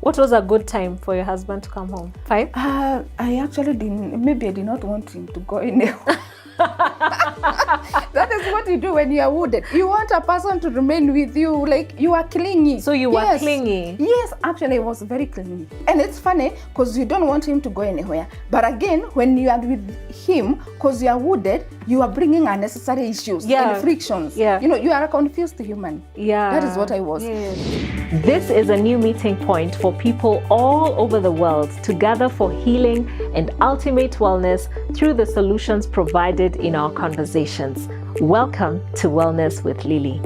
What was a good time for your husband to come home? 5? I actually didn't, maybe I did not want him to go anywhere. That is what you do when you are wounded. You want a person to remain with you, like you are clingy. So you were clingy? Yes, actually I was very clingy. And it's funny because you don't want him to go anywhere. But again, when you are with him, because you are wounded, you are bringing unnecessary issues and frictions. Yeah. You know, you are a confused human. Yeah. That is what I was. Yes. This is a new meeting point for people all over the world to gather for healing and ultimate wellness through the solutions provided in our conversations. Welcome to Wellness with Lilly.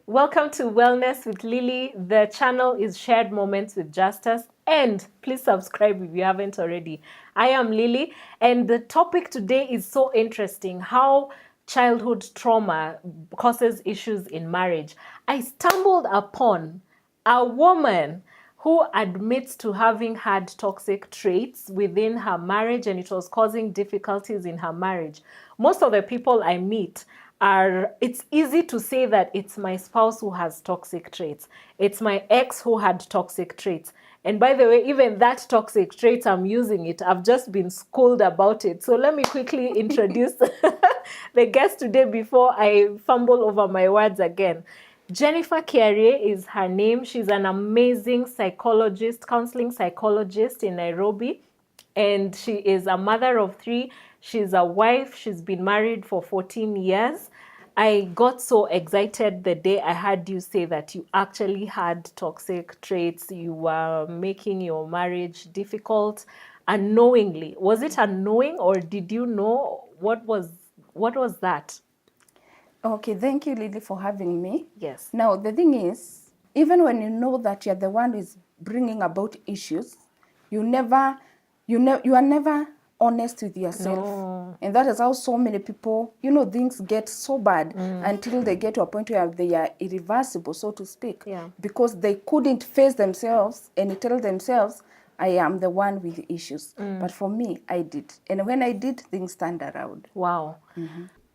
Welcome to Wellness with Lilly. The channel is Shared Moments with Justus, and please subscribe if you haven't already. I am Lilly, and the topic today is so interesting: how childhood trauma causes issues in marriage. I stumbled upon a woman who admits to having had toxic traits within her marriage, and it was causing difficulties in her marriage. Most of the people I meet it's easy to say that it's my spouse who has toxic traits. It's my ex who had toxic traits. And by the way, even that toxic trait, I'm using it. I've just been schooled about it. So let me quickly introduce the guest today before I fumble over my words again. Jeniffer Kiarie is her name. She's an amazing psychologist, counseling psychologist in Nairobi. And she is a mother of 3. She's a wife. She's been married for 14 years. I got so excited the day I heard you say that you actually had toxic traits. You were making your marriage difficult unknowingly. Was it unknowing, or did you know? What was that? Okay, thank you, Lily, for having me. Yes. Now, the thing is, even when you know that you're the one who is bringing about issues, you are never honest with yourself. No. And that is how so many people, things get so bad until they get to a point where they are irreversible, so to speak. Yeah. Because they couldn't face themselves and tell themselves, I am the one with the issues. But for me, I did. And when I did, things turned around. Wow.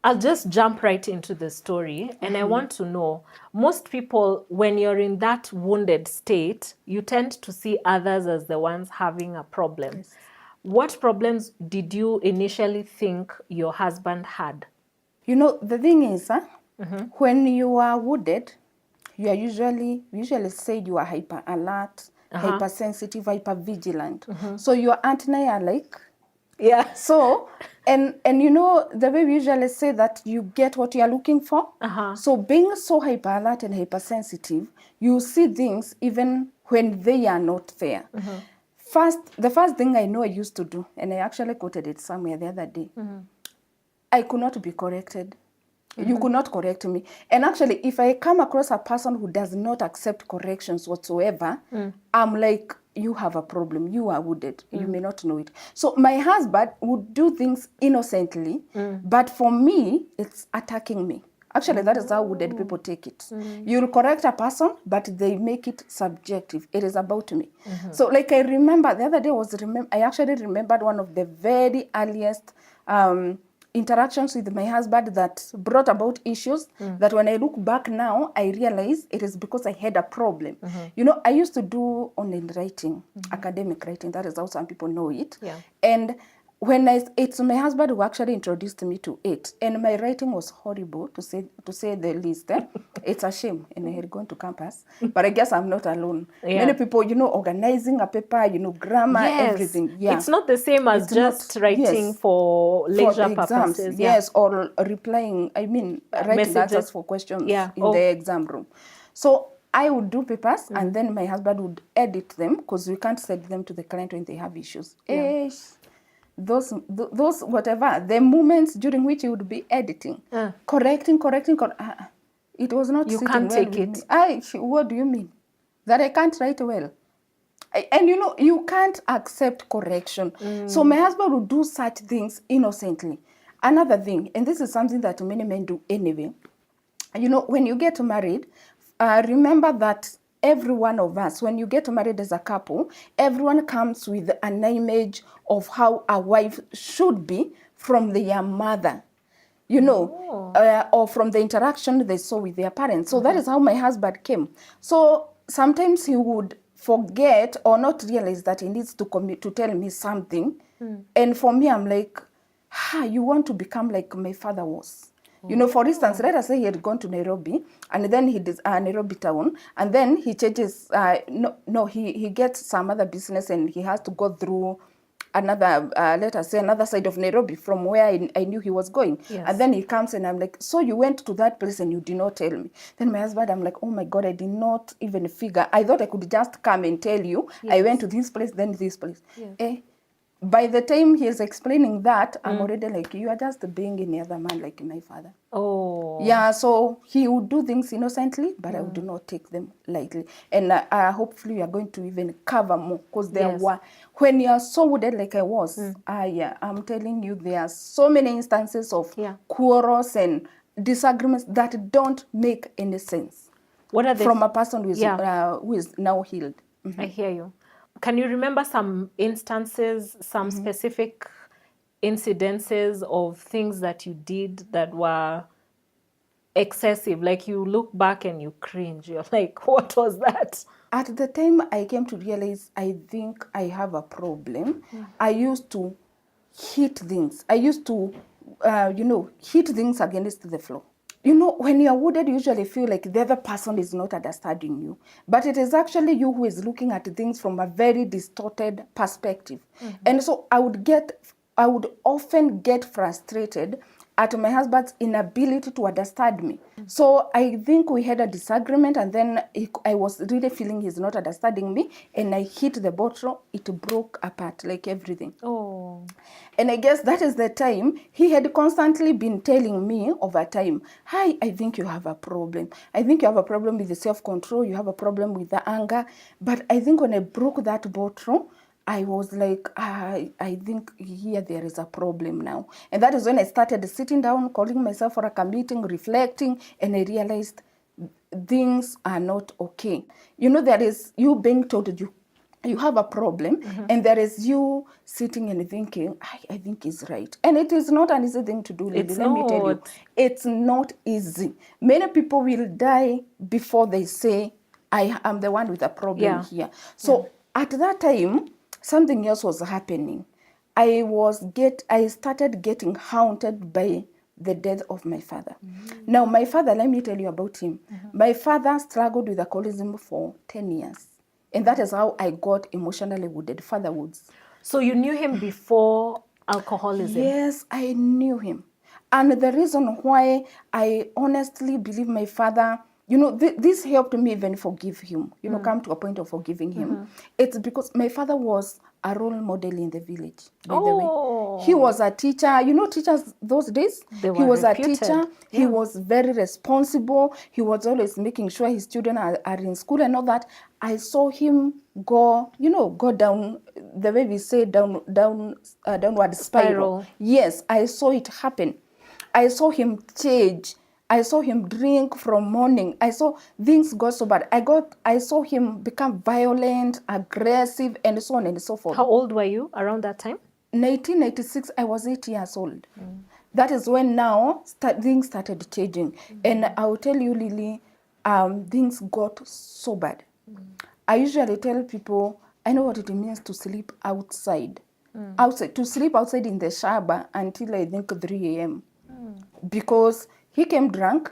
I'll just jump right into the story, and I want to know, most people, when you're in that wounded state, you tend to see others as the ones having a problem. Yes. What problems did you initially think your husband had? The thing is, when you are wounded, you are usually said you are hyper alert, hypersensitive, hyper-vigilant. So your antennae are like, yeah. So, and the way we usually say that you get what you are looking for. So being so hyper alert and hypersensitive, you see things even when they are not there. The first thing I know I used to do, and I actually quoted it somewhere the other day, I could not be corrected. You could not correct me. And actually, if I come across a person who does not accept corrections whatsoever, I'm like, you have a problem. You are wounded. You may not know it. So my husband would do things innocently, but for me, it's attacking me. Actually, that is how wounded people take it. You'll correct a person, but they make it subjective. It is about me. So like I remember, the other day I actually remembered one of the very earliest interactions with my husband that brought about issues that when I look back now, I realize it is because I had a problem. I used to do online writing, academic writing. That is how some people know it. Yeah. And when it's my husband who actually introduced me to it, and my writing was horrible to say the least. It's a shame, and I had gone to campus, but I guess I'm not alone. Yeah. Many people, organizing a paper, grammar, everything. Yeah, it's not the same as it's just not, writing for leisure purposes. Yes, or replying. Writing messages. Answers for questions in the exam room. So I would do papers, and then my husband would edit them because we can't send them to the client when they have issues. Yeah. Those whatever, the moments during which he would be editing, correcting, it was not. You sitting can't well take it. What do you mean? That I can't write well? And you can't accept correction. So my husband would do such things innocently. Another thing, and this is something that many men do anyway, when you get married, remember that every one of us, when you get married as a couple, everyone comes with an image of how a wife should be from their mother. you know, or from the interaction they saw with their parents. So that is how my husband came. So sometimes he would forget or not realize that he needs to to tell me something. And for me, I'm like, you want to become like my father was. You know, for instance, let us say he had gone to Nairobi, and then he did Nairobi town, and then he changes, he gets some other business, and he has to go through another, let us say, another side of Nairobi from where I knew he was going. Yes. And then he comes, and I'm like, so you went to that place and you did not tell me. Then my husband, I'm like, oh my God, I did not even figure. I thought I could just come and tell you. Yes. I went to this place, then this place. Yes. By the time he is explaining that, I'm already like, you are just being any other man like my father. Oh. Yeah, so he would do things innocently, but I would not take them lightly. And hopefully we are going to even cover more, because there were, when you are so wounded like I was, I'm telling you, there are so many instances of quarrels and disagreements that don't make any sense. What are from a person who is now healed. I hear you. Can you remember some instances, some specific incidences of things that you did that were excessive? Like you look back and you cringe. You're like, what was that? At the time I came to realize, I think I have a problem. I used to hit things. I used to, hit things against the floor. You know, when you're wounded, you usually feel like the other person is not understanding you. But it is actually you who is looking at things from a very distorted perspective. And so I would often get frustrated at my husband's inability to understand me. So I think we had a disagreement, and then I was really feeling he's not understanding me, and I hit the bottle. It broke apart, like everything. Oh. And I guess that is the time he had constantly been telling me over time, hi, I think you have a problem. I think you have a problem with the self-control. You have a problem with the anger. But I think when I broke that bottle, I was like, I think here there is a problem now. And that is when I started sitting down, calling myself for a meeting, reflecting, and I realized things are not okay. You know, there is you being told you have a problem, and there is you sitting and thinking, I think he's right. And it is not an easy thing to do, Lily. Let me tell you. It's not easy. Many people will die before they say, I am the one with a problem here. So at that time, something else was happening. I started getting haunted by the death of my father. Now, my father, let me tell you about him. My father struggled with alcoholism for 10 years. And that is how I got emotionally wounded, father woods. So you knew him before alcoholism? Yes, I knew him. And the reason why I honestly believe my father, you know, this helped me even forgive him, you know, come to a point of forgiving him. It's because my father was a role model in the village, by the way. He was a teacher. You know, teachers those days, he was reputed. A teacher. He was very responsible. He was always making sure his children are in school and all that. I saw him go down, the way we say downward spiral. Yes, I saw it happen. I saw him change. I saw him drink from morning. I saw things go so bad. I saw him become violent, aggressive, and so on and so forth. How old were you around that time? 1996, I was 8 years old. That is when now things started changing. And I will tell you, Lily, things got so bad. I usually tell people, I know what it means to sleep outside. To sleep outside in the shaba until I think 3 a.m. Because he came drunk,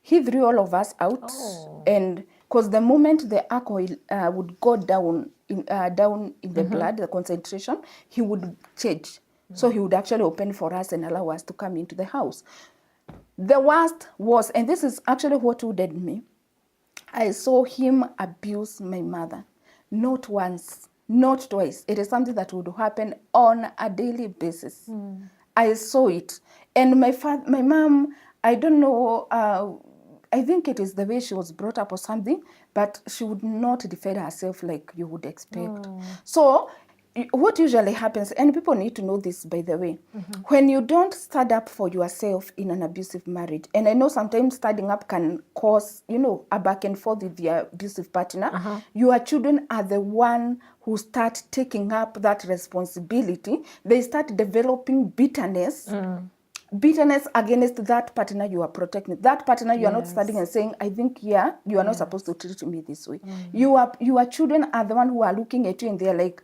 he threw all of us out, and because the moment the alcohol would go down in the blood, the concentration, he would change. So he would actually open for us and allow us to come into the house. The worst was, and this is actually what wounded me, I saw him abuse my mother. Not once, not twice. It is something that would happen on a daily basis. I saw it. And my mom, I don't know, I think it is the way she was brought up or something, but she would not defend herself like you would expect. So what usually happens, and people need to know this, by the way, when you don't stand up for yourself in an abusive marriage, and I know sometimes standing up can cause, a back and forth with your abusive partner, your children are the one who start taking up that responsibility. They start developing bitterness bitterness against that partner you are protecting. That partner you are not studying and saying, I think, yeah, you are not supposed to treat me this way. Your children are the one who are looking at you and they're like,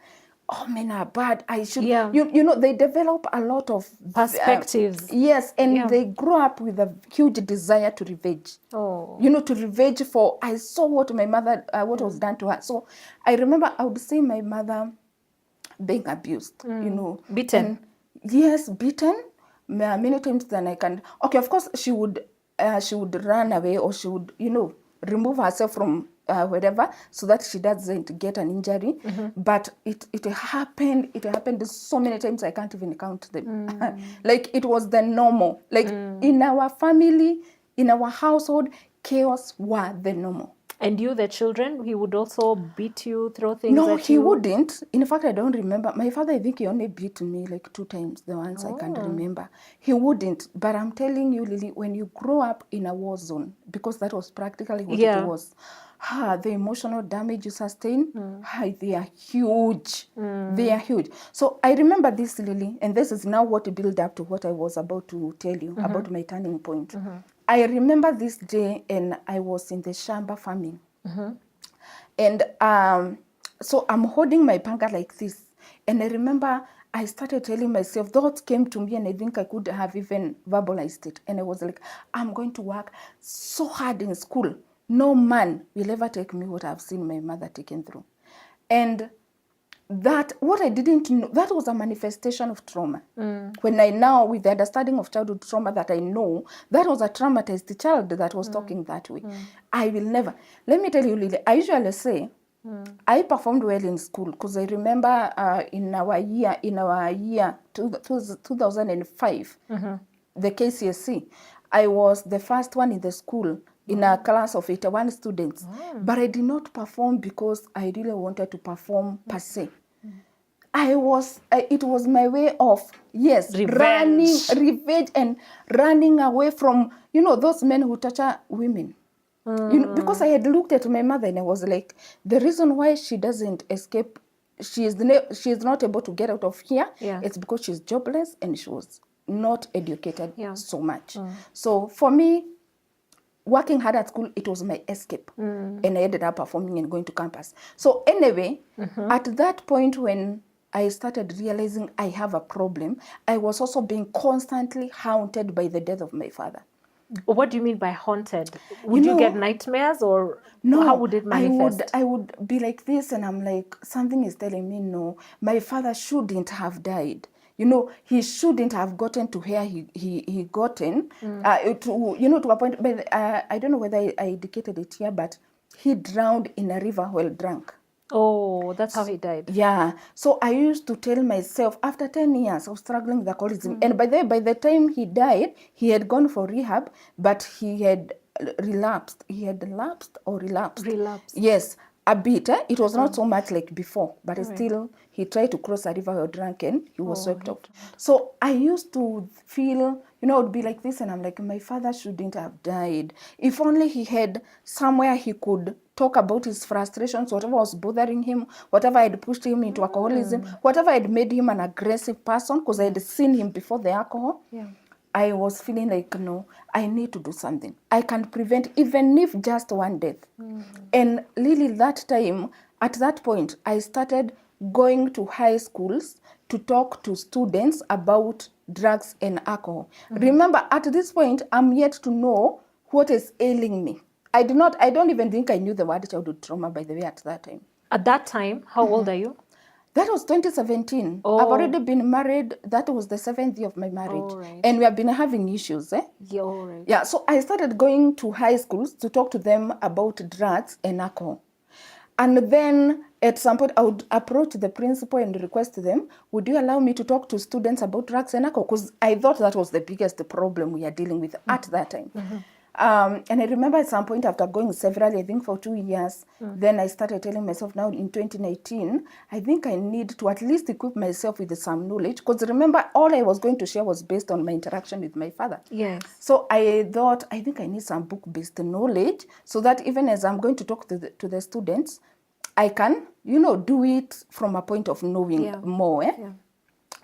oh, men are bad. I should, you know, they develop a lot of perspectives. Yes, and they grow up with a huge desire to revenge. You know, to revenge for, I saw what my mother, what was done to her. So I remember I would see my mother being abused, you know. Beaten. And yes, beaten many times than I can. Okay, of course, she would run away, or she would, you know, remove herself from wherever so that she doesn't get an injury. But it happened so many times I can't even count them. Like, it was the normal. Like, in our family, in our household, chaos were the normal. And you, the children, he would also beat you, throw things at you? No, he wouldn't. In fact, I don't remember. My father, I think he only beat me like 2 times, the ones I can't remember. He wouldn't. But I'm telling you, Lily, when you grow up in a war zone, because that was practically what it was, the emotional damage you sustain, they are huge. They are huge. So I remember this, Lily, and this is now what built up to what I was about to tell you about my turning point. I remember this day, and I was in the shamba farming. And so I'm holding my panga like this. And I remember I started telling myself, thoughts came to me, and I think I could have even verbalized it. And I was like, I'm going to work so hard in school. No man will ever take me what I've seen my mother taken through. And that, what I didn't know, that was a manifestation of trauma. When I now, with the understanding of childhood trauma that I know, that was a traumatized child that was talking that way. I will never. Let me tell you, Lily, I usually say, I performed well in school because I remember in our year 2005, the KCSE, I was the first one in the school in a class of 81 students. But I did not perform because I really wanted to perform per se. I was, it was my way of, revenge and running away from, you know, those men who torture women. You know, because I had looked at my mother and I was like, the reason why she doesn't escape, she is not able to get out of here, it's because she's jobless and she was not educated so much. So for me, working hard at school, it was my escape. And I ended up performing and going to campus. So anyway, at that point when I started realizing I have a problem, I was also being constantly haunted by the death of my father. What do you mean by haunted? Would you get nightmares, or how would it manifest? I would be like this, and I'm like, something is telling me, no, my father shouldn't have died. You know, he shouldn't have gotten to where he gotten, to, you know, to a point, but I don't know whether I indicated it here, but he drowned in a river while drunk. Oh, that's how he died. Yeah. So I used to tell myself, after 10 years of struggling with alcoholism, and by the time he died, he had gone for rehab, but he had relapsed. He had lapsed or relapsed. Relapsed. Yes, a bit. It was not so much like before, but still, he tried to cross a river while drunk and he was swept off. So I used to feel, you know, it would be like this, and I'm like, my father shouldn't have died. If only he had somewhere he could talk about his frustrations, whatever was bothering him, whatever had pushed him into alcoholism, whatever had made him an aggressive person, because I had seen him before the alcohol. I was feeling like, no, I need to do something. I can prevent, even if just one death. And Lily, that time, at that point, I started going to high schools to talk to students about drugs and alcohol. Remember, at this point, I'm yet to know what is ailing me. I don't even think I knew the word childhood trauma, by the way, at that time. At that time, how old are you? That was 2017. I've already been married. That was the 7th year of my marriage. And we have been having issues. Yeah, so I started going to high schools to talk to them about drugs and alcohol. And then at some point, I would approach the principal and request them, would you allow me to talk to students about drugs and alcohol? Because I thought that was the biggest problem we are dealing with at that time. And I remember at some point, after going several, I think for 2 years, then I started telling myself, now in 2019, I think I need to at least equip myself with some knowledge. Because remember, all I was going to share was based on my interaction with my father. So I thought, I think I need some book-based knowledge so that even as I'm going to talk to the students, I can, you know, do it from a point of knowing more.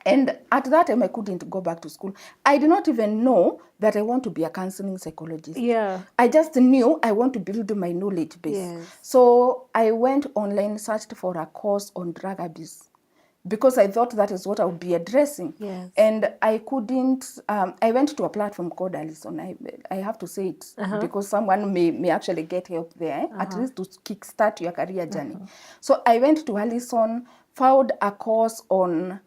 And at that time, I couldn't go back to school. I did not even know that I want to be a counseling psychologist. Yeah. I just knew I want to build my knowledge base. Yes. So I went online, searched for a course on drug abuse, because I thought that is what I would be addressing. Yes. And I couldn't, I went to a platform called Allison. I have to say it because someone may actually get help there, at least to kickstart your career journey. So I went to Allison, found a course on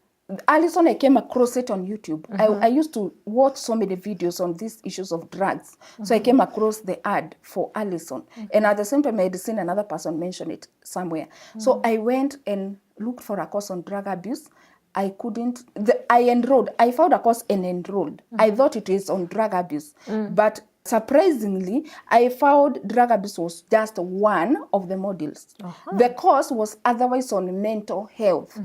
Allison. I came across it on YouTube. I used to watch so many videos on these issues of drugs. So I came across the ad for Allison. And at the same time, I had seen another person mention it somewhere. So I went and looked for a course on drug abuse. I couldn't, I enrolled. I found a course and enrolled. I thought it is on drug abuse. But surprisingly, I found drug abuse was just one of the modules. The course was otherwise on mental health.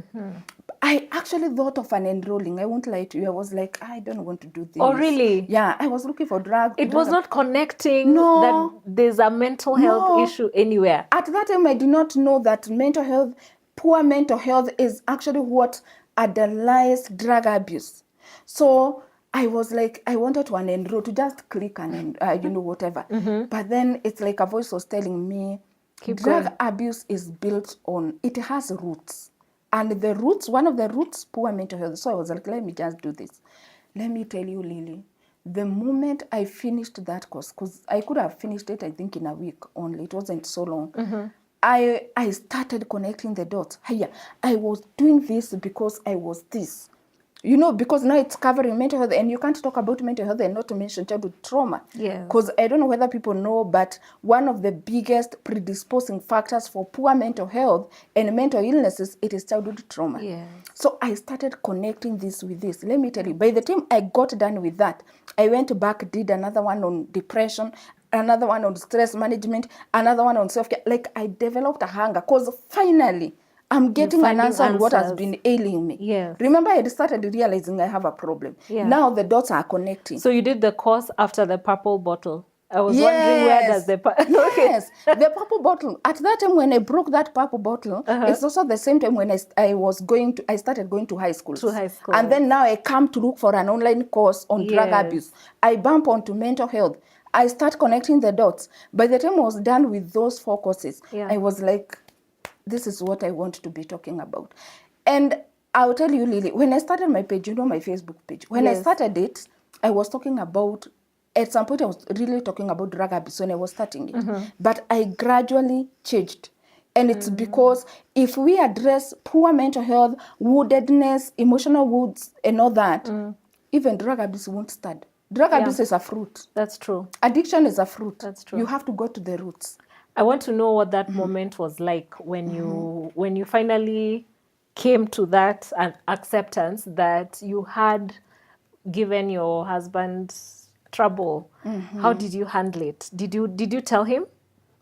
I actually thought of enrolling. I won't lie to you. I was like, I don't want to do this. Oh, really? Yeah, I was looking for drug. It was not connecting that there's a mental health issue anywhere. At that time, I did not know that mental health, poor mental health is actually what underlies drug abuse. So I was like, I wanted to enroll, to just click and, whatever. But then it's like a voice was telling me, drug abuse is built on, it has roots. And the roots, one of the roots, poor mental health. So I was like, let me just do this. Let me tell you, Lily, the moment I finished that course, because I could have finished it, I think, in a week only. It wasn't so long. I started connecting the dots. Hiya, I was doing this because I was this. Because now it's covering mental health, and you can't talk about mental health and not to mention childhood trauma. Yeah. Because I don't know whether people know, but one of the biggest predisposing factors for poor mental health and mental illnesses, it is childhood trauma. Yes. So I started connecting this with this. Let me tell you, by the time I got done with that, I went back, did another one on depression, another one on stress management, another one on self-care. Like, I developed a hunger, because finally, I'm getting an answer on what has been ailing me. Yes. Remember, I had started realizing I have a problem. Yeah. Now the dots are connecting. So you did the course after the purple bottle. I was wondering, where does the Yes, the purple bottle. At that time when I broke that purple bottle, it's also the same time when I started going to high school. To high school. And then now I come to look for an online course on drug abuse. I bump onto mental health. I start connecting the dots. By the time I was done with those 4 courses, I was like, this is what I want to be talking about. And I'll tell you, Lily, when I started my page, my Facebook page, when I started it, I was talking about, at some point I was really talking about drug abuse when I was starting it. But I gradually changed. And it's because if we address poor mental health, woundedness, emotional wounds, and all that, even drug abuse won't start. Drug abuse is a fruit. That's true. Addiction is a fruit. That's true. You have to go to the roots. I want to know what that moment was like when you finally came to that acceptance that you had given your husband trouble. How did you handle it? Did you tell him?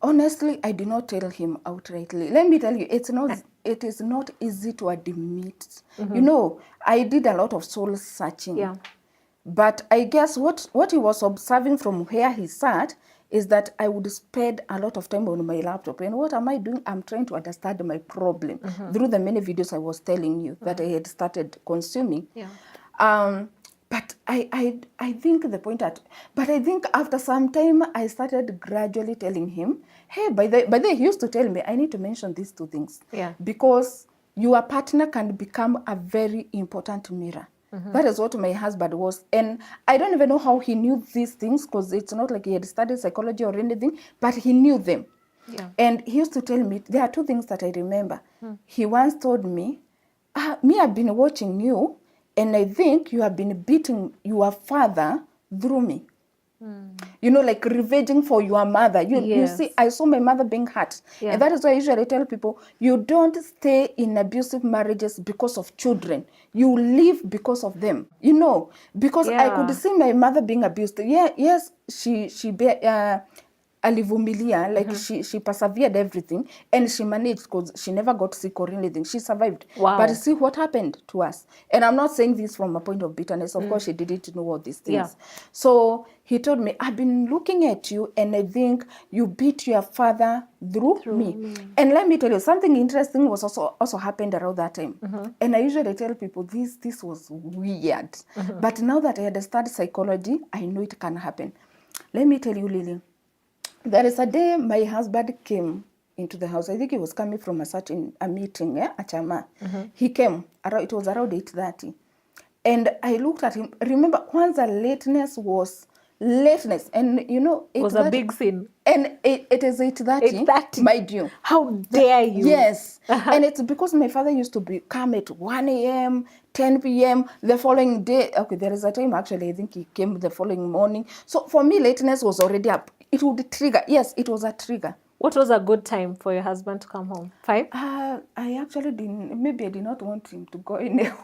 Honestly, I did not tell him outrightly. Let me tell you, it is not easy to admit. I did a lot of soul searching. Yeah. But I guess what he was observing from where he sat is that I would spend a lot of time on my laptop. And what am I doing? I'm trying to understand my problem through the many videos I was telling you that I had started consuming. Yeah. But I think the point but I think after some time I started gradually telling him, hey, by the way, he used to tell me, I need to mention these 2 things. Yeah. Because your partner can become a very important mirror. That is what my husband was. And I don't even know how he knew these things, because it's not like he had studied psychology or anything, but he knew them. Yeah. And he used to tell me, there are 2 things that I remember. He once told me, I've been watching you, and I think you have been beating your father through me. Like revenging for your mother. You see, I saw my mother being hurt. Yeah. And that is why I usually tell people, you don't stay in abusive marriages because of children. You live because of them. Because I could see my mother being abused. Yes, alivumilia, like she persevered everything, and she managed because she never got sick or anything. She survived. Wow. But see what happened to us. And I'm not saying this from a point of bitterness. Of course, she didn't know all these things. Yeah. So he told me, I've been looking at you, and I think you beat your father through me. And let me tell you, something interesting was also happened around that time. And I usually tell people this was weird. But now that I understand psychology, I know it can happen. Let me tell you, Lily, there is a day my husband came into the house. I think he was coming from a meeting, at Chama. He came, it was around 8:30. And I looked at him. Remember, kwanza lateness. And you know, It was a big sin. And it is 8:30, mind you. How dare you? Yes. And it's because my father used to come at 1 a.m., 10 p.m. the following day. Okay, there is a time actually, I think he came the following morning. So for me, lateness was already up. It would trigger. Yes, it was a trigger. What was a good time for your husband to come home? 5? I actually didn't. Maybe I did not want him to go anywhere.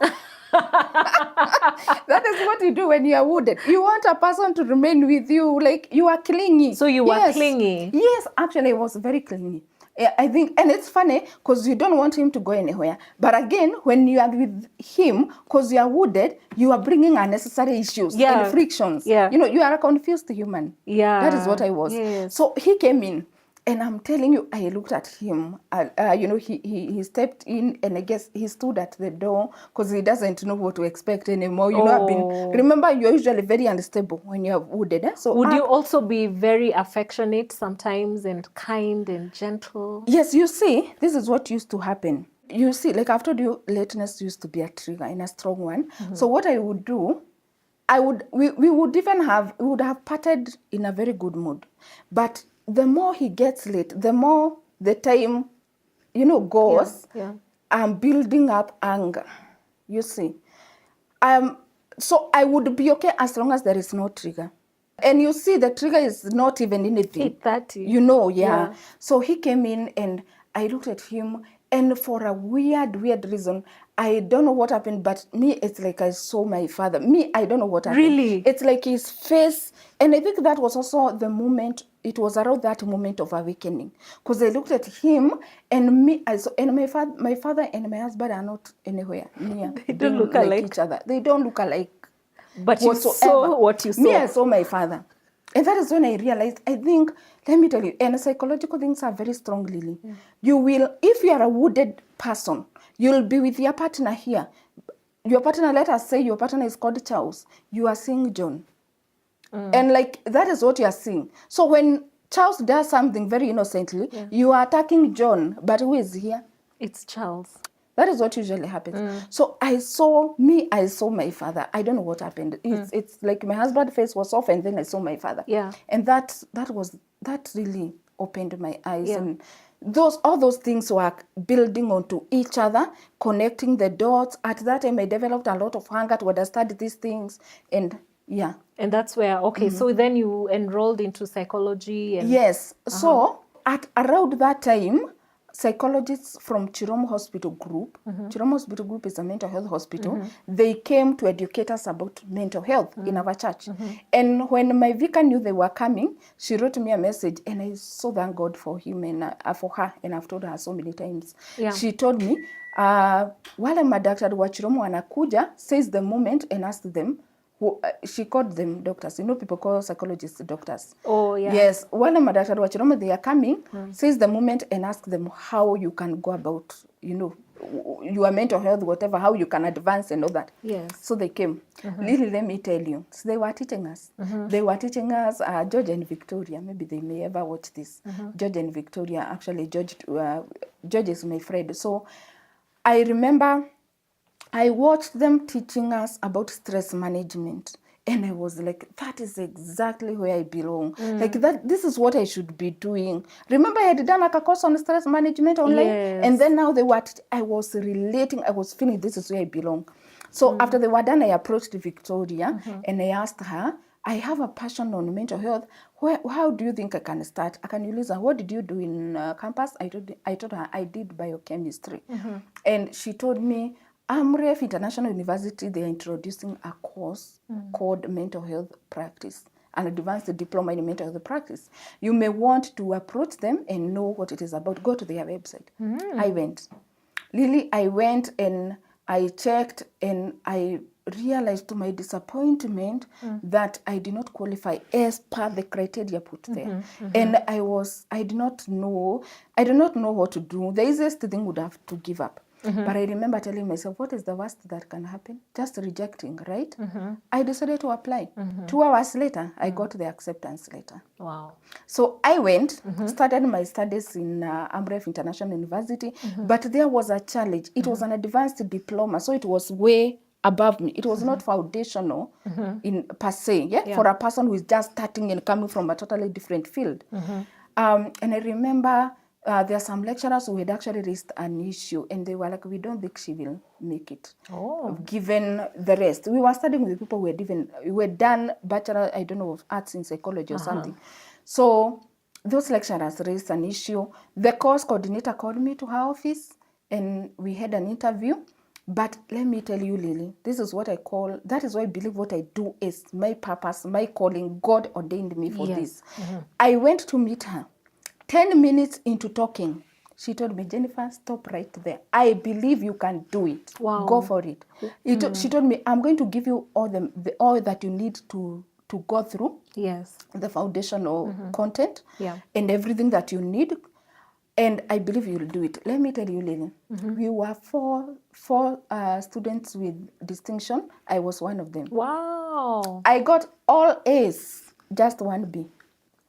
That is what you do when you are wounded. You want a person to remain with you, like you are clingy. So you were clingy? Yes, actually I was very clingy. I think, and it's funny because you don't want him to go anywhere. But again, when you are with him, because you are wounded, you are bringing unnecessary issues and frictions. Yeah. You know, you are a confused human. Yeah. That is what I was. Yes. So he came in. And I'm telling you, I looked at him, you know, he stepped in, and I guess he stood at the door because he doesn't know what to expect anymore. You know, remember, you're usually very unstable when you're wounded. So would you also be very affectionate sometimes and kind and gentle? Yes, you see, this is what used to happen. You see, like I've told you, lateness used to be a trigger and a strong one. So what I would do, we would have parted in a very good mood. But the more he gets late, the more the time, you know, goes. Yeah. I'm building up anger. You see. So I would be okay as long as there is no trigger. And you see, the trigger is not even anything. 8:30. You know, yeah. So he came in, and I looked at him, and for a weird reason, I don't know what happened, but me, it's like I saw my father. Me, I don't know what happened. Really? It's like his face, and I think that was also the moment, it was around that moment of awakening. Because I looked at him, and me, and my father and my husband are not anywhere near. They don't look alike each other. They don't look alike. But you saw what you saw. Me, I saw my father. And that is when I realized, I think, let me tell you, and psychological things are very strong, Lily. You will, if you are a wounded person, you'll be with your partner here. Your partner, let us say your partner is called Charles. You are seeing John. And like, that is what you are seeing. So when Charles does something very innocently, you are attacking John, but who is here? It's Charles. That is what usually happens. So I saw my father. I don't know what happened. It's like my husband's face was off, and then I saw my father. Yeah. And that really opened my eyes. And all those things were building onto each other, connecting the dots. At that time, I developed a lot of hunger to understand these things. And yeah. And that's where, so then you enrolled into psychology. And yes. So at around that time, psychologists from Chiromo Hospital Group, Chiromo Hospital Group is a mental health hospital, they came to educate us about mental health in our church. And when my vicar knew they were coming, she wrote me a message, and I so thank God for him and for her, and I've told her so many times. Yeah. She told me, wale madaktari wa Chiromo wanakuja, says the moment, and asked them, she called them doctors. You know, people call psychologists doctors. Oh, yeah. Yes. Wale madaktari wa Chiromo, they are coming, says the moment, and ask them how you can go about, you know, your mental health, whatever, how you can advance and all that. Yes. So they came. Lily, let me tell you. So they were teaching us. They were teaching us, George and Victoria. Maybe they may ever watch this. George and Victoria. Actually, George is my friend. So I remember I watched them teaching us about stress management. And I was like, that is exactly where I belong. Like this is what I should be doing. Remember, I had done like a course on stress management online. Yes. And then now I was relating, I was feeling this is where I belong. So after they were done, I approached Victoria and I asked her, I have a passion on mental health. How do you think I can start? Can you listen? What did you do in campus? I told her I did biochemistry. And she told me, Amref International University, they are introducing a course called Mental Health Practice. an advanced diploma in mental health practice, you may want to approach them and know what it is about. Go to their website. I went. Lily, I went and I checked and I realized to my disappointment that I did not qualify as per the criteria put there. And I did not know what to do. The easiest thing would have to give up. But I remember telling myself, what is the worst that can happen? Just rejecting, right? I decided to apply. 2 hours later, I got the acceptance letter. Wow. So I went, started my studies in Amref International University, but there was a challenge. It was an advanced diploma, so it was way above me. It was not foundational in per se, for a person who is just starting and coming from a totally different field. And I remember there are some lecturers who had actually raised an issue, and they were like, we don't think she will make it, given the rest. We were studying with people who had done Bachelor, I don't know, of Arts in Psychology or something. So those lecturers raised an issue. The course coordinator called me to her office, and we had an interview. But let me tell you, Lily, that is why I believe what I do is my purpose, my calling. God ordained me for this. I went to meet her. 10 minutes into talking, she told me, Jennifer, stop right there. I believe you can do it. Wow. Go for it. She told me, I'm going to give you all that you need to go through. Yes. The foundational content and everything that you need. And I believe you'll do it. Let me tell you, Lillian, we were four students with distinction. I was one of them. Wow. I got all A's, just one B.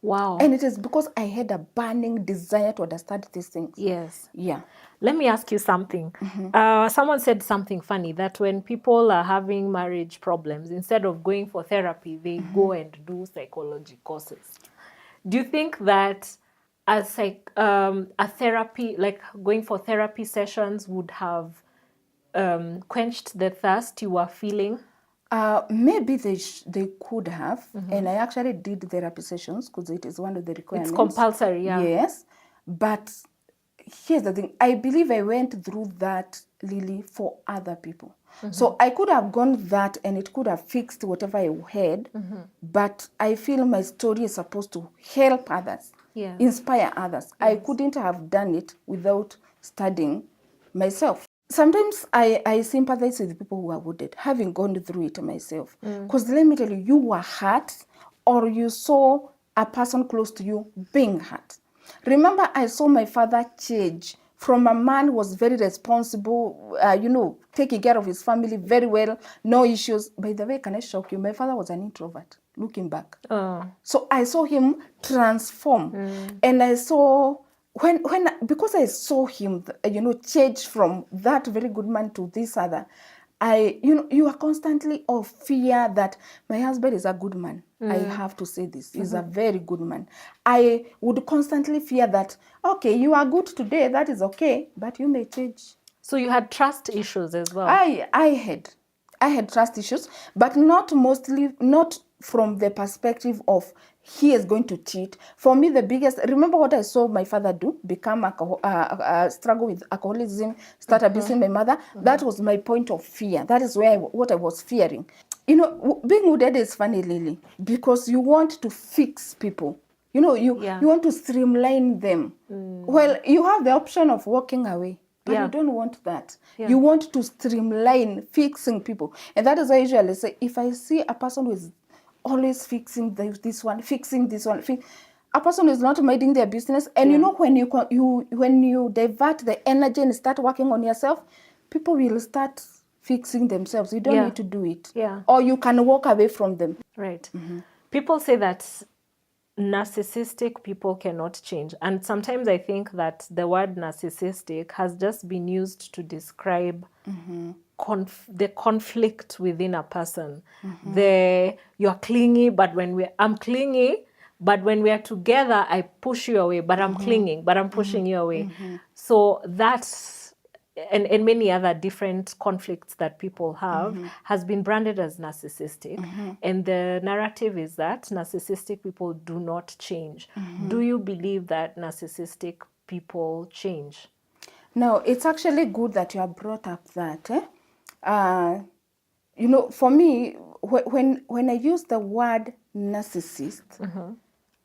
Wow. And it is because I had a burning desire to understand these things. Yes. Yeah. Let me ask you something. Someone said something funny, that when people are having marriage problems, instead of going for therapy, they go and do psychology courses. Do you think that a therapy, like going for therapy sessions, would have quenched the thirst you were feeling? Maybe they could have, and I actually did therapy sessions because it is one of the requirements. It's compulsory, yeah. Yes, but here's the thing. I believe I went through that, Lily, for other people. So I could have gone that and it could have fixed whatever I had, but I feel my story is supposed to help others, inspire others. Yes. I couldn't have done it without studying myself. Sometimes I sympathize with people who are wounded, having gone through it myself. Because let me tell you, you were hurt or you saw a person close to you being hurt. Remember, I saw my father change from a man who was very responsible, taking care of his family very well, no issues. By the way, can I shock you? My father was an introvert, looking back. So I saw him transform. And I saw... because I saw him, change from that very good man to this other, you are constantly of fear that my husband is a good man. I have to say this. He's a very good man. I would constantly fear that, okay, you are good today, that is okay, but you may change. So you had trust issues as well? I had trust issues, but not from the perspective of he is going to cheat. For me, the biggest, remember what I saw my father do, struggle with alcoholism, start abusing my mother. That was my point of fear. That is what I was fearing. Being wounded is funny, Lily, because you want to fix people. You want to streamline them. Well, you have the option of walking away. But you don't want that. You want to streamline fixing people. And that is why I usually say, if I see a person who is always fixing this one, a person who is not minding their business, and when you divert the energy and start working on yourself, people will start fixing themselves. You don't need to do it. Or you can walk away from them. Right. People say that narcissistic people cannot change. And sometimes I think that the word narcissistic has just been used to describe the conflict within a person. You're clingy, but I'm clingy, but when we are together, I push you away, but I'm clinging, but I'm pushing you away. So that's, and many other different conflicts that people have has been branded as narcissistic. And the narrative is that narcissistic people do not change. Do you believe that narcissistic people change? No, it's actually good that you have brought up that. For me, when I use the word narcissist,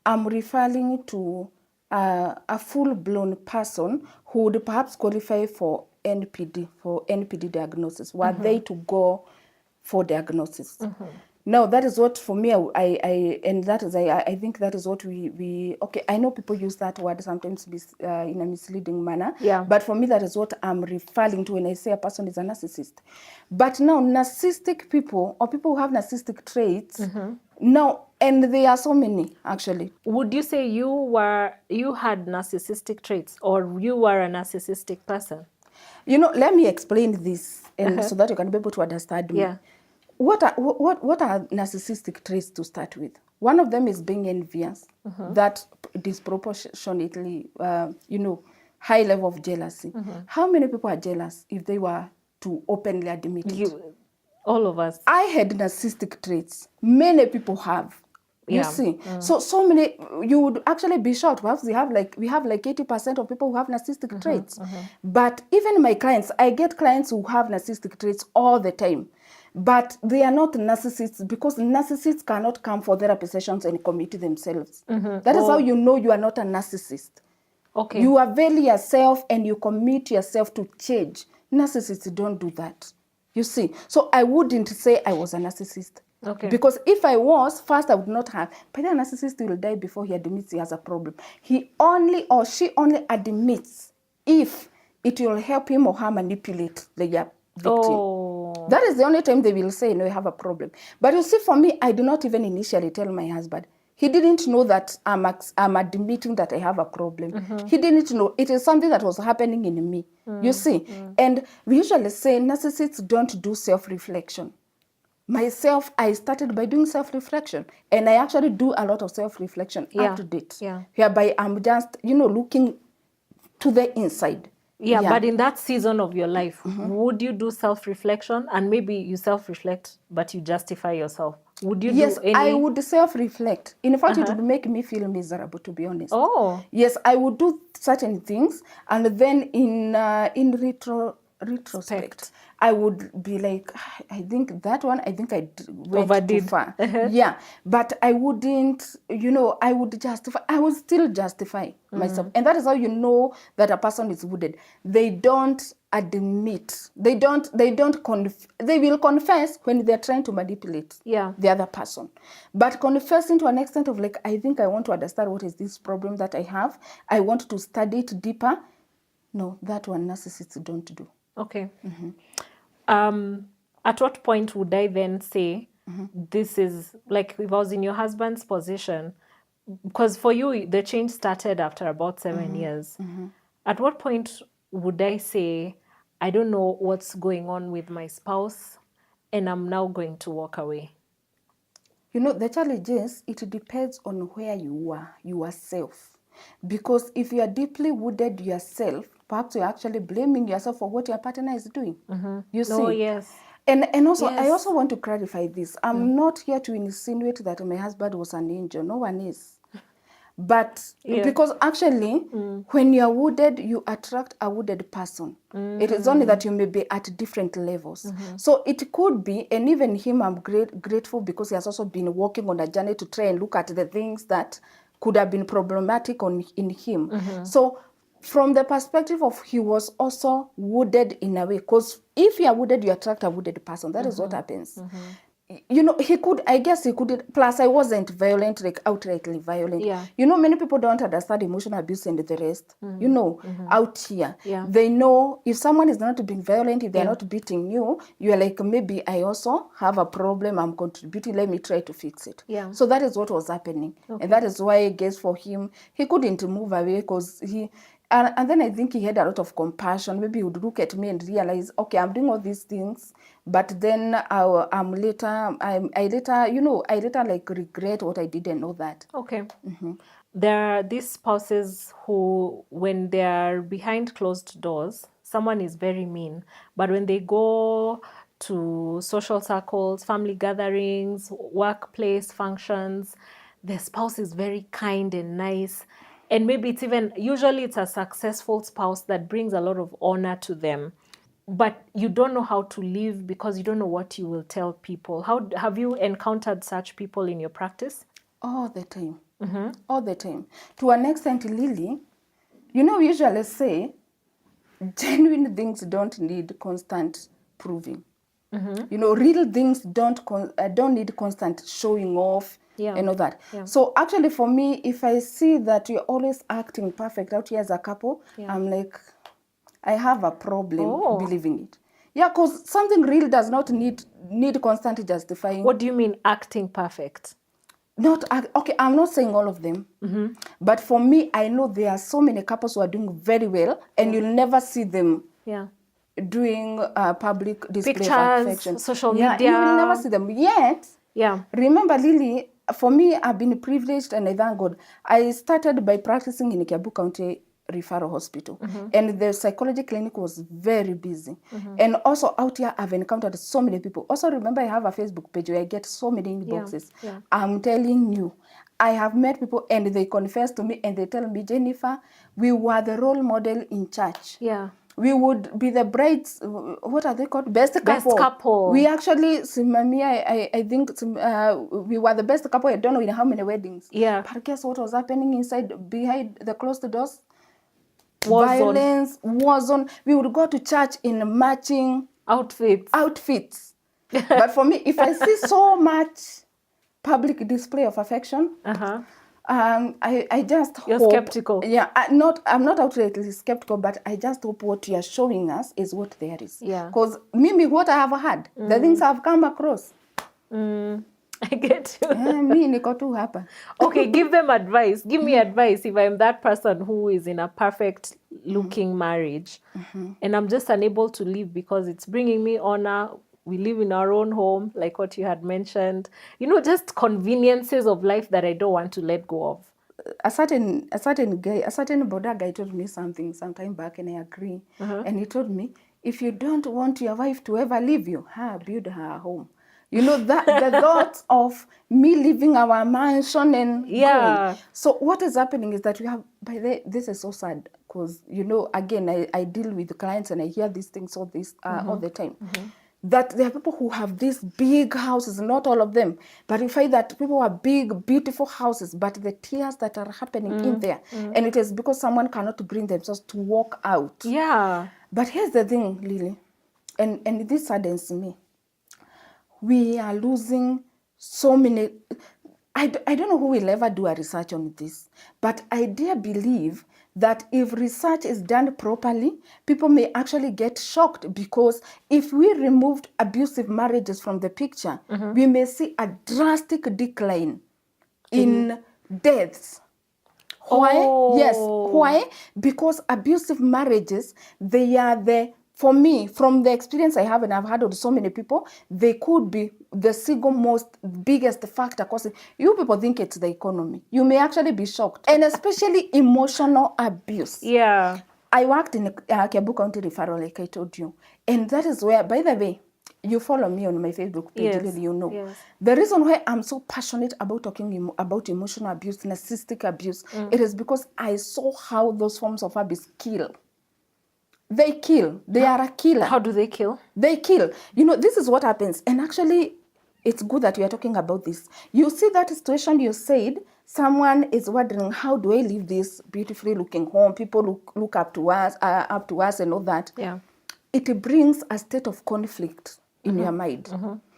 I'm referring to a full-blown person who would perhaps qualify for NPD diagnosis, were they to go for diagnosis. Now, that is what, for me, I think that is what we okay, I know people use that word sometimes in a misleading manner, but for me, that is what I'm referring to when I say a person is a narcissist. But now, narcissistic people, or people who have narcissistic traits, now, and there are so many, actually. Would you say you had narcissistic traits, or you were a narcissistic person? You know, let me explain this, and so that you can be able to understand me. What are narcissistic traits to start with? One of them is being envious, that disproportionately, high level of jealousy. How many people are jealous if they were to openly admit it? All of us. I had narcissistic traits. Many people have. You see, so many, you would actually be shocked. Perhaps we have like 80% of people who have narcissistic traits. But even my clients, I get clients who have narcissistic traits all the time. But they are not narcissists, because narcissists cannot come for therapy sessions and commit themselves. That is how you know you are not a narcissist. Okay. You avail yourself and you commit yourself to change. Narcissists don't do that. You see, so I wouldn't say I was a narcissist. Okay. Because if I was, first I would not have. But a narcissist will die before he admits he has a problem. He only or she only admits if it will help him or her manipulate the victim. That is the only time they will say, no, you have a problem. But you see, for me, I do not even initially tell my husband. He didn't know that I'm admitting that I have a problem. He didn't know. It is something that was happening in me. You see? And we usually say narcissists don't do self-reflection. Myself, I started by doing self-reflection. And I actually do a lot of self-reflection up to date. Whereby I'm just, looking to the inside. But in that season of your life, would you do self-reflection? And maybe you self-reflect, but you justify yourself. Would you do any? Yes, I would self-reflect. In fact, it would make me feel miserable, to be honest. Oh. Yes, I would do certain things. And then in retrospect, I would be like, I think that one, I went too far. Yeah, but I wouldn't, I would justify. I would still justify myself. And that is how you know that a person is wounded. They don't admit. They will confess when they're trying to manipulate the other person. But confessing to an extent of like, I think I want to understand what is this problem that I have. I want to study it deeper. No, that one narcissists don't do. Okay. At what point would I then say, this is, like, if I was in your husband's position, because for you, the change started after about 7 years. At what point would I say, I don't know what's going on with my spouse, and I'm now going to walk away? The challenge is, it depends on where you are, yourself. Because if you are deeply wounded yourself, perhaps you're actually blaming yourself for what your partner is doing. You see? Oh, yes. And also, I also want to clarify this. I'm not here to insinuate that my husband was an angel. No one is. But because actually, when you are wounded, you attract a wounded person. It is only that you may be at different levels. So it could be, and even him, I'm grateful because he has also been working on a journey to try and look at the things that could have been problematic in him. So from the perspective of he was also wounded in a way, because if you are wounded, you attract a wounded person. That is what happens. He could, plus I wasn't violent, like outrightly violent. Many people don't understand emotional abuse and the rest. Out here, they know if someone is not being violent, if they're not beating you, you're like, maybe I also have a problem, I'm contributing, let me try to fix it. So that is what was happening. And that is why I guess for him, he couldn't move away because and then I think he had a lot of compassion. Maybe he would look at me and realize, okay, I'm doing all these things, but then I later like regret what I didn't know that. Okay. There are these spouses who, when they are behind closed doors, someone is very mean, but when they go to social circles, family gatherings, workplace functions, the spouse is very kind and nice. And maybe usually it's a successful spouse that brings a lot of honor to them. but you don't know how to live because you don't know what you will tell people. How have you encountered such people in your practice? All the time. All the time. To an extent, Lily, you know, we usually say genuine things don't need constant proving. You know, real things don't need constant showing off and all that. So actually for me, if I see that you're always acting perfect out here as a couple, I'm like, I have a problem believing it. Yeah, because something real does not need constant justifying. What do you mean acting perfect? Okay, I'm not saying all of them, but for me, I know there are so many couples who are doing very well, and you'll never see them doing public display pictures, of affection. Social media. You will never see them. Yet, remember, Lily, for me, I've been privileged, and I thank God. I started by practicing in Kiabu County Referral Hospital, and the psychology clinic was very busy. And also out here, I've encountered so many people. Also, remember, I have a Facebook page where I get so many inboxes. I'm telling you, I have met people, and they confess to me, and they tell me, Jennifer, we were the role model in church. We would be the brides, what are they called? Best couple. We actually, I think we were the best couple, I don't know in how many weddings. But guess what was happening inside, behind the closed doors? Violence, war zone. We would go to church in matching outfits. But for me, if I see so much public display of affection, I just You're hope, skeptical. Yeah, I'm not outrightly skeptical, but I just hope what you are showing us is what there is. Because what I have had, the things I've come across. I get you. Me niko tu hapa. Okay, give them advice. Give me advice if I'm that person who is in a perfect looking marriage and I'm just unable to live because it's bringing me honor. We live in our own home, like what you had mentioned. You know, just conveniences of life that I don't want to let go of. A certain Buddha guy told me something some time back, and I agree. And he told me, if you don't want your wife to ever leave you, build her a home. You know, that the thought of me leaving our mansion and going. So what is happening is that we have, this is so sad because, you know, again, I deal with clients and I hear these things all the time. That there are people who have these big houses, not all of them, but you find that people have big, beautiful houses, but the tears that are happening in there, and it is because someone cannot bring themselves to walk out. But here's the thing, Lily, and this saddens me. We are losing so many. I don't know who will ever do a research on this, but I dare believe that if research is done properly, people may actually get shocked, because if we removed abusive marriages from the picture, we may see a drastic decline in deaths. Why? Yes. Why? Because abusive marriages, they are for me, from the experience I have, and I've had with so many people, they could be the single most biggest factor causing. You people think it's the economy. You may actually be shocked. And especially emotional abuse. I worked in Kiabu County Referral, like I told you. And that is where, by the way, you follow me on my Facebook page, Lily, you know. The reason why I'm so passionate about talking about emotional abuse, narcissistic abuse, it is because I saw how those forms of abuse kill. They kill. They are a killer. How do they kill? They kill. You know, this is what happens. And actually, it's good that we are talking about this. You see that situation you said, someone is wondering, how do I leave this beautifully looking home? People look up to us and all that. It brings a state of conflict in your mind.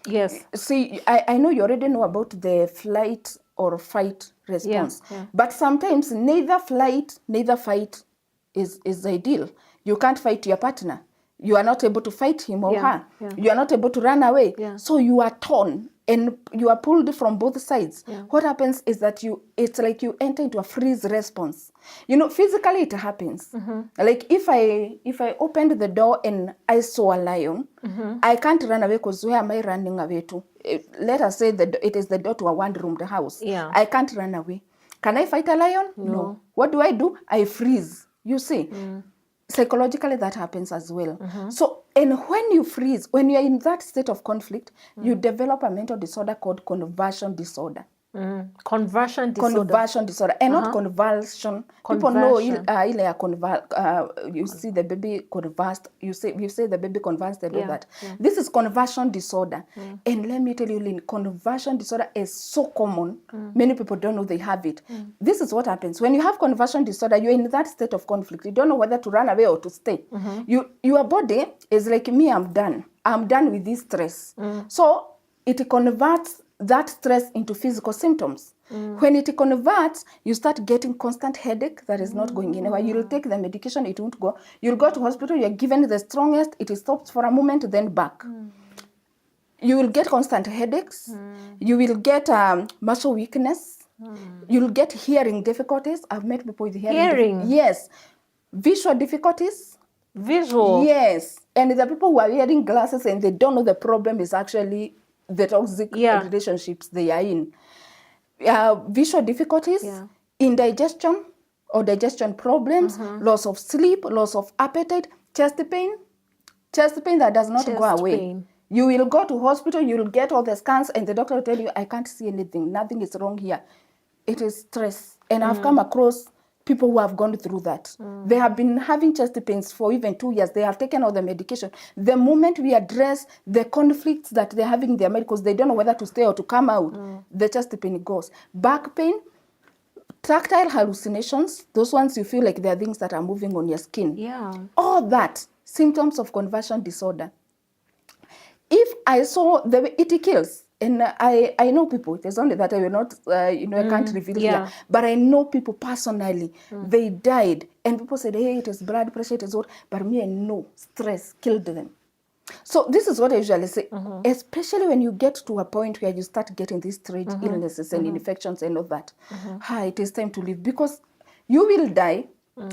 Yes. See, I know you already know about the flight or fight response. But sometimes neither flight, neither fight is ideal. You can't fight your partner. You are not able to fight him or her. You are not able to run away. So you are torn and you are pulled from both sides. What happens is that it's like you enter into a freeze response. You know, physically it happens. Like if I opened the door and I saw a lion, I can't run away, because where am I running away to? Let us say that it is the door to a one-roomed house. I can't run away. Can I fight a lion? No. What do? I freeze. You see? Psychologically, that happens as well. So, and when you freeze, when you're in that state of conflict, you develop a mental disorder called conversion disorder. Conversion disorder. Conversion disorder, and not convulsion. People know you see the baby convulsed. You say the baby convulsed and all that. This is conversion disorder, and let me tell you, Lynn, conversion disorder is so common. Many people don't know they have it. This is what happens when you have conversion disorder. You're in that state of conflict. You don't know whether to run away or to stay. Your body is like, me, I'm done with this stress. So it converts that stress into physical symptoms. When it converts, you start getting constant headache that is not going anywhere. You'll take the medication, it won't go. You'll go to hospital, you're given the strongest, it stops for a moment, then back. You will get constant headaches. You will get muscle weakness. You'll get hearing difficulties. I've met people with hearing. Yes. Visual difficulties. Visual? Yes. And the people who are wearing glasses and they don't know the problem is actually the toxic relationships they are in. Visual difficulties, indigestion or digestion problems, loss of sleep, loss of appetite, chest pain that does not go away. You will go to hospital, you will get all the scans, and the doctor will tell you, I can't see anything, nothing is wrong here. It is stress. And I've come across people who have gone through that. They have been having chest pains for even 2 years. They have taken all the medication. The moment we address the conflicts that they're having in their mind, because they don't know whether to stay or to come out, the chest pain goes. Back pain, tactile hallucinations, those ones you feel like they're things that are moving on your skin. Yeah. All that, symptoms of conversion disorder. If I saw the way it kills, and I know people, it's only that I will not, I can't reveal here, but I know people personally, they died, and people said, hey, it is blood pressure, it is what, but me, I know stress killed them. So this is what I usually say, especially when you get to a point where you start getting these strange illnesses and infections and all that. It is time to leave, because you will die,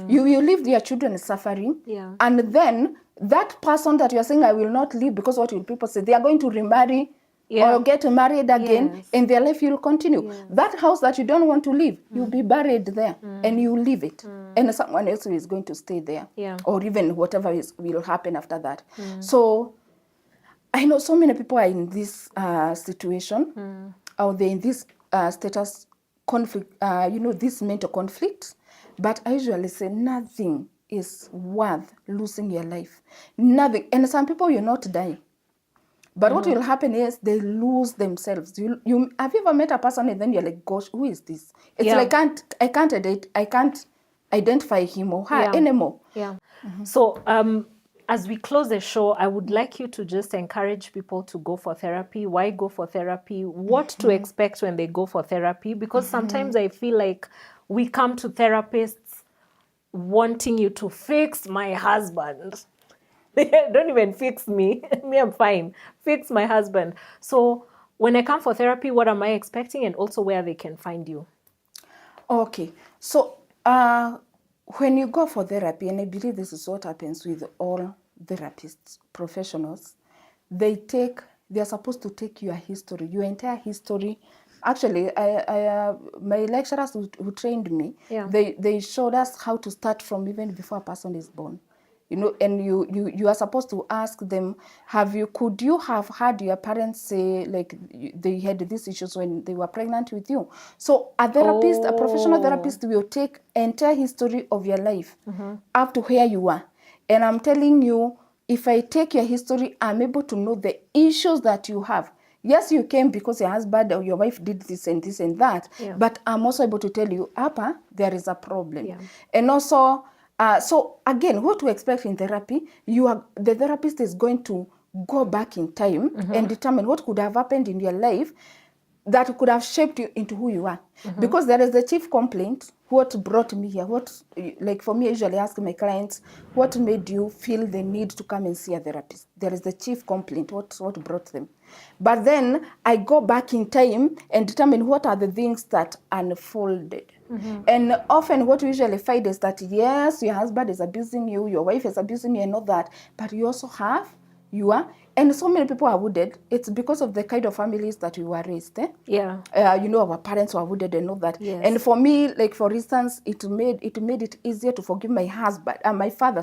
you will leave your children suffering, and then that person that you are saying, I will not leave, because what will people say? They are going to remarry or get married again, and their life will continue. That house that you don't want to leave, you'll be buried there, and you leave it, and someone else is going to stay there, or even whatever will happen after that. So I know so many people are in this situation, or they're in this status conflict, this mental conflict, but I usually say nothing is worth losing your life. Nothing. And some people will not die. But what will happen is they lose themselves. You have you ever met a person and then you're like, gosh, who is this? It's like I can't identify him or her anymore. So as we close the show, I would like you to just encourage people to go for therapy. Why go for therapy? What to expect when they go for therapy? Because sometimes I feel like we come to therapists wanting you to fix my husband. Don't even fix me. Me, I'm fine. Fix my husband. So when I come for therapy, what am I expecting, and also where they can find you? Okay. So when you go for therapy, and I believe this is what happens with all therapists, professionals, they are supposed to take your history, your entire history. Actually, my lecturers who trained me, they showed us how to start from even before a person is born. And you are supposed to ask them, could you have had your parents say, like, they had these issues when they were pregnant with you? So a therapist, a professional therapist will take entire history of your life up to where you are. And I'm telling you, if I take your history, I'm able to know the issues that you have. Yes, you came because your husband or your wife did this and this and that, but I'm also able to tell you, Appa, there is a problem. And also, so again, what to expect in therapy, the therapist is going to go back in time and determine what could have happened in your life that could have shaped you into who you are. Because there is the chief complaint, what brought me here, like for me, I usually ask my clients, what made you feel the need to come and see a therapist? There is the chief complaint, what brought them. But then I go back in time and determine what are the things that unfolded. And often what we usually find is that, yes, your husband is abusing you, your wife is abusing you and all that, but you also have, and so many people are wounded. It's because of the kind of families that we were raised. Our parents were wounded and all that. And for me, like for instance, it made it easier to forgive my husband, my father,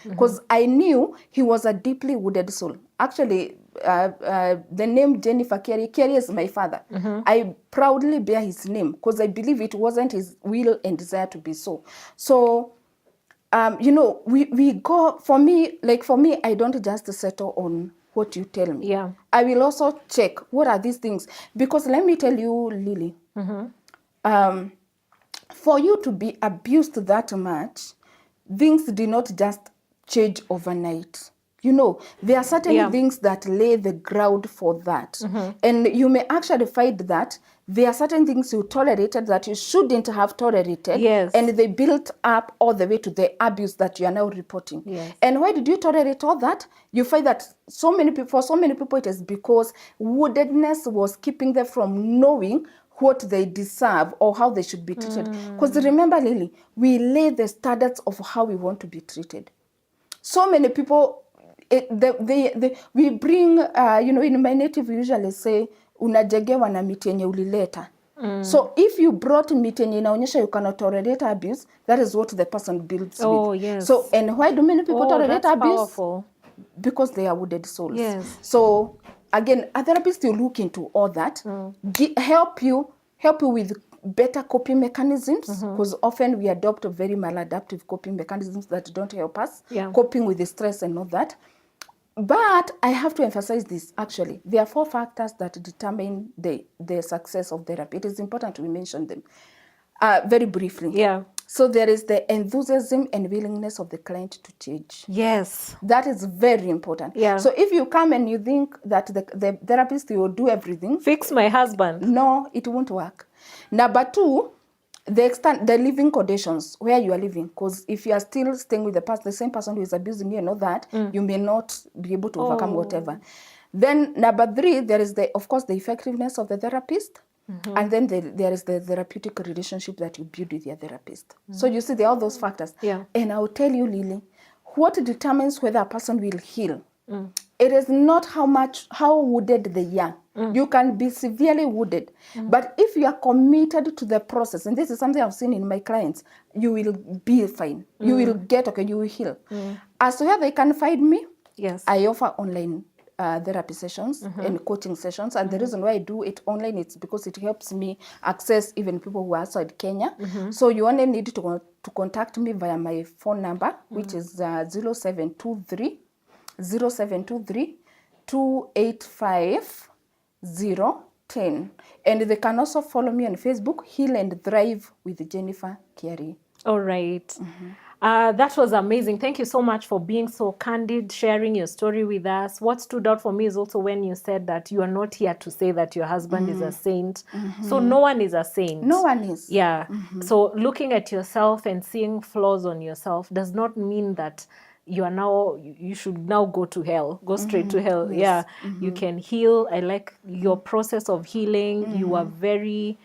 because I knew he was a deeply wounded soul. Actually, the name Jeniffer Kiarie. Kiarie is my father. I proudly bear his name because I believe it wasn't his will and desire to be so. So, you know, we go, for me, I don't just settle on what you tell me. Yeah. I will also check, what are these things? Because let me tell you, Lily, for you to be abused that much, things do not just change overnight. You know, there are certain things that lay the ground for that. And you may actually find that there are certain things you tolerated that you shouldn't have tolerated. Yes. And they built up all the way to the abuse that you are now reporting. Yes. And why did you tolerate all that? You find that for so many people, it is because woundedness was keeping them from knowing what they deserve or how they should be treated. Because remember, Lily, we lay the standards of how we want to be treated. So many people, we bring, you know, in my native we usually say, unajegewa na miti yenye ulileta. So if you brought miti yenye inaonyesha you cannot tolerate abuse, that is what the person builds with. Yes. So, and why do many people tolerate that's abuse? Powerful. Because they are wounded souls. Yes. So again, a therapist will look into all that, help you with better coping mechanisms, because often we adopt very maladaptive coping mechanisms that don't help us coping with the stress and all that. But I have to emphasize this, actually. There are 4 factors that determine the success of therapy. It is important we mention them very briefly. Yeah. So there is the enthusiasm and willingness of the client to change. Yes. That is very important. Yeah. So if you come and you think that the therapist will do everything. Fix my husband. No, it won't work. Number 2, the living conditions where you are living. Because if you are still staying with the same person who is abusing you and all that, you may not be able to overcome whatever. Then number 3, there is of course, the effectiveness of the therapist. And then there is the therapeutic relationship that you build with your therapist. So you see, there are all those factors. Yeah. And I will tell you, Lily, what determines whether a person will heal, it is not how wounded they are. You can be severely wounded. But if you are committed to the process, and this is something I've seen in my clients, you will be fine. You will get okay, you will heal. As to where they can find me, I offer online therapy sessions and coaching sessions, and the reason why I do it online is because it helps me access even people who are outside Kenya. So you only need to contact me via my phone number, which is 0723 285 010, and they can also follow me on Facebook, Heal and Thrive with Jeniffer Kiarie. All right. That was amazing. Thank you so much for being so candid, sharing your story with us. What stood out for me is also when you said that you are not here to say that your husband is a saint. So no one is a saint. No one is. Yeah. So looking at yourself and seeing flaws on yourself does not mean that you should now go to hell, go straight to hell. Yes. Yeah. You can heal. I like your process of healing. You are very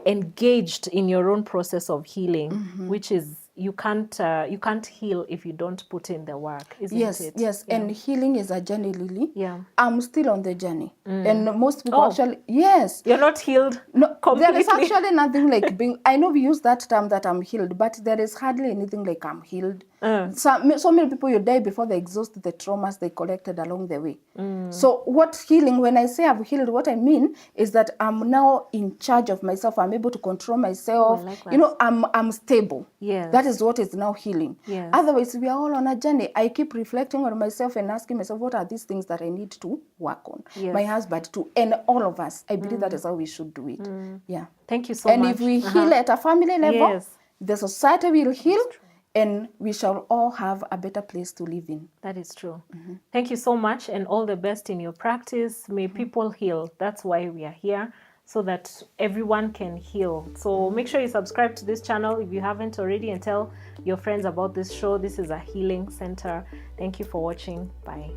engaged in your own process of healing, which is you can't heal if you don't put in the work, isn't it? Yes. And healing is a journey, Lily. Yeah. I'm still on the journey. And most people actually, yes. You're not healed? No, completely. There is actually nothing like being, I know we use that term that I'm healed, but there is hardly anything like I'm healed. So many people, you die before they exhaust the traumas they collected along the way. So what healing, when I say I've healed, what I mean is that I'm now in charge of myself. I'm able to control myself. I like that. You know, I'm stable. Yes. That is what is now healing. Yes. Otherwise, we are all on a journey. I keep reflecting on myself and asking myself, what are these things that I need to work on? Yes. My husband too, and all of us. I believe that is how we should do it. Yeah. Thank you so much. And if we heal at a family level, the society will heal. And we shall all have a better place to live in. That is true. Thank you so much, and all the best in your practice. May people heal. That's why we are here, so that everyone can heal. So make sure you subscribe to this channel if you haven't already, and tell your friends about this show. This is a healing center. Thank you for watching. Bye.